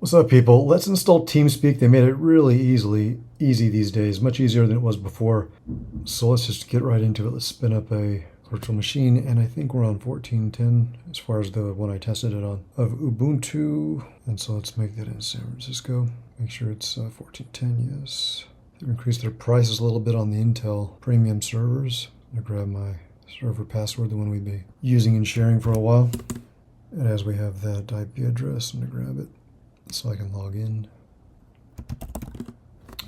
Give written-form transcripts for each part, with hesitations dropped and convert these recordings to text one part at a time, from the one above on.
What's up, people? Let's install TeamSpeak. They made it really easy these days, much easier than it was before. So let's just get right into it. Let's spin up a virtual machine, and I think we're on 14.10 as far as the one I tested it on of Ubuntu. And so let's make that in San Francisco. Make sure it's 14.10, yes. They've increased their prices a little bit on the Intel premium servers. I'm gonna grab my server password, the one we've been using and sharing for a while. And as we have that IP address, I'm gonna grab it so I can log in.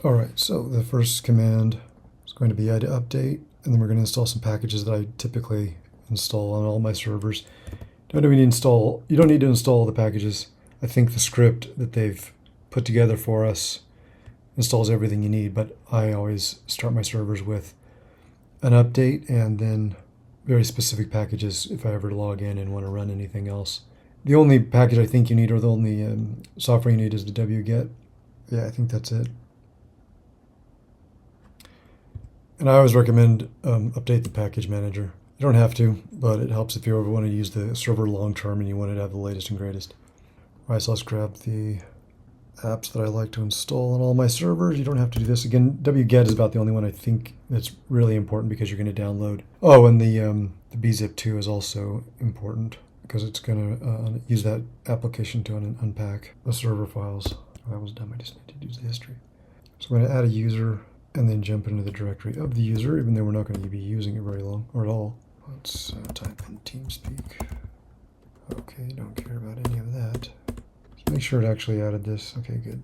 All right, so the first command is going to be add to update, and then we're going to install some packages that I typically install on all my servers. You don't need to install the packages. I think the script that they've put together for us installs everything you need, but I always start my servers with an update and then very specific packages if I ever log in and want to run anything else. The only package I think you need, or the only software you need, is the wget. Yeah, I think that's it. And I always recommend update the package manager. You don't have to, but it helps if you ever want to use the server long term and you want it to have the latest and greatest. All right, so let's grab the apps that I like to install on all my servers. You don't have to do this. Again, wget is about the only one I think that's really important because you're going to download. Oh, and the bzip2 is also important, because it's going to use that application to unpack the server files. Oh, that was dumb. I just need to use the history. So I'm going to add a user and then jump into the directory of the user, even though we're not going to be using it very long or at all. Let's type in TeamSpeak. Okay, don't care about any of that. Just make sure it actually added this. Okay, good.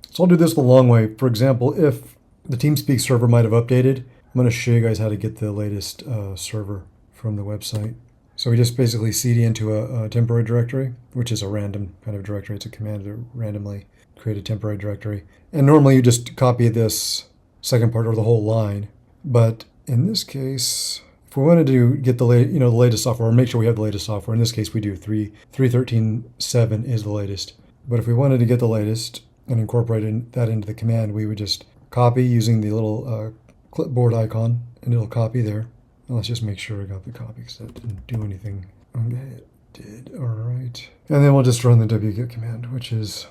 So I'll do this the long way. For example, if the TeamSpeak server might have updated, I'm going to show you guys how to get the latest server from the website. So we just basically cd into a temporary directory, which is a random kind of directory. It's a command to randomly create a temporary directory. And normally you just copy this second part or the whole line. But in this case, if we wanted to get the latest software, or make sure we have the latest software, in this case we do 3.13.7 is the latest. But if we wanted to get the latest and incorporate that into the command, we would just copy using the little clipboard icon, and it'll copy there. Now let's just make sure I got the copy, because that didn't do anything. Okay, it did. All right. And then we'll just run the wget command, which is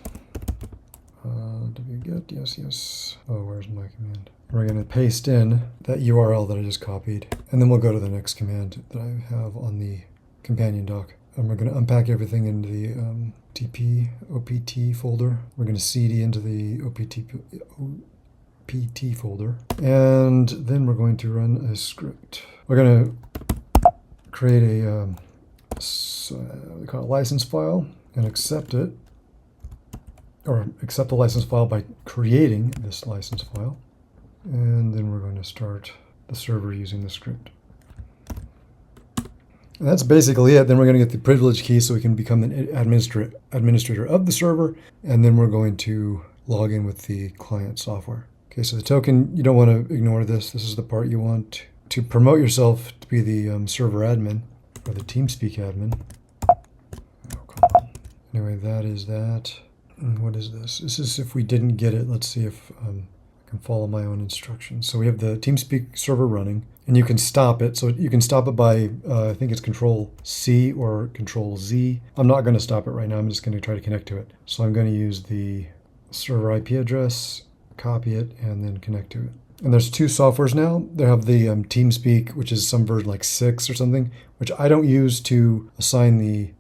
wget, yes. Oh, where's my command? We're going to paste in that URL that I just copied, and then we'll go to the next command that I have on the companion doc. And we're going to unpack everything into the opt folder. We're going to cd into the opt folder, and then we're going to run a script. We're going to create a we call it license file and accept it, or accept the license file by creating this license file, and then we're going to start the server using the script. And that's basically it. Then we're going to get the privilege key so we can become an administrator of the server, and then we're going to log in with the client software. Okay, so the token, you don't want to ignore this. This is the part you want to promote yourself to be the server admin, or the TeamSpeak admin. Oh, come on. Anyway, that is that. And what is this? This is if we didn't get it. Let's see if I can follow my own instructions. So we have the TeamSpeak server running, and you can stop it. So you can stop it by, I think it's Control-C or Control-Z. I'm not going to stop it right now. I'm just going to try to connect to it. So I'm going to use the server IP address, copy it, and then connect to it. And there's two softwares now. They have the TeamSpeak, which is some version like 6 or something, which I don't use to assign the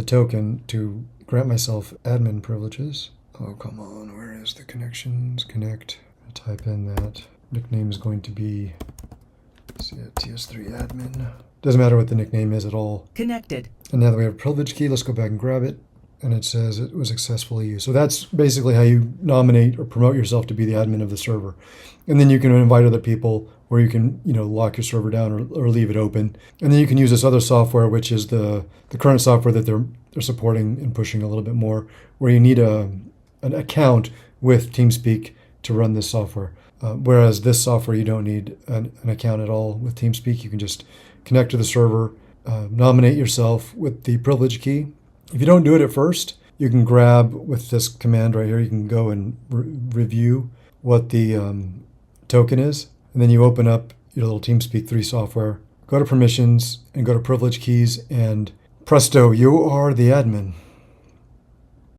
token to grant myself admin privileges. Oh, come on, where is the connections? Connect. I'll type in that. Nickname is going to be TS3 admin. Doesn't matter what the nickname is at all. Connected. And now that we have a privilege key, let's go back and grab it. And it says it was successfully used. So that's basically how you nominate or promote yourself to be the admin of the server. And then you can invite other people, or you can, lock your server down or leave it open. And then you can use this other software, which is the current software that they're supporting and pushing a little bit more, where you need an account with TeamSpeak to run this software. Whereas this software, you don't need an account at all with TeamSpeak. You can just connect to the server, nominate yourself with the privilege key. If you don't do it at first, you can grab with this command right here, you can go and review what the token is. And then you open up your little TeamSpeak 3 software, go to permissions and go to privilege keys, and presto, you are the admin.